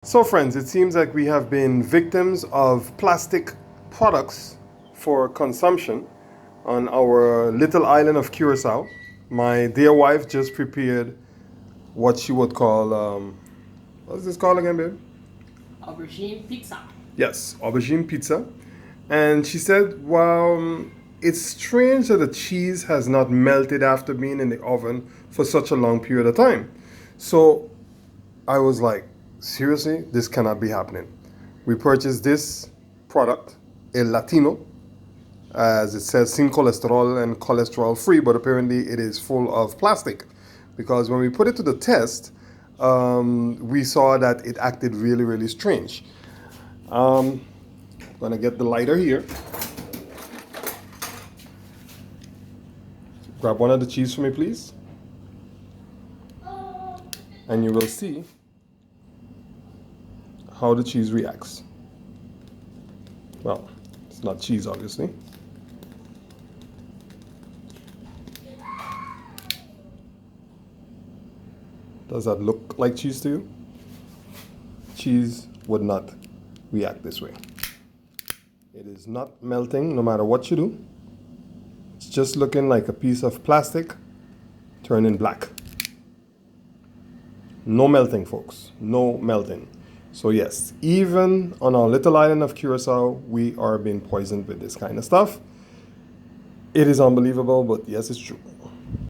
So friends, it seems like we have been victims of plastic products for consumption on our little island of Curacao. My dear wife just prepared what she would call, what's this called again, babe? Aubergine pizza. Yes, aubergine pizza. And she said, well, it's strange that the cheese has not melted after being in the oven for such a long period of time. So I was like, seriously, this cannot be happening. We purchased this product, El Latino, as it says, sin cholesterol and cholesterol free, but apparently it is full of plastic. Because when we put it to the test, we saw that it acted really, really strange. I'm gonna get the lighter here. Grab one of the cheese for me, please. And you will see how the cheese reacts. Well, it's not cheese, obviously. Does that look like cheese to you? Cheese would not react this way. It is not melting no matter what you do. It's just looking like a piece of plastic turning black. No melting, folks. No melting. So yes, even on our little island of Curacao, we are being poisoned with this kind of stuff. It is unbelievable, but yes, it's true.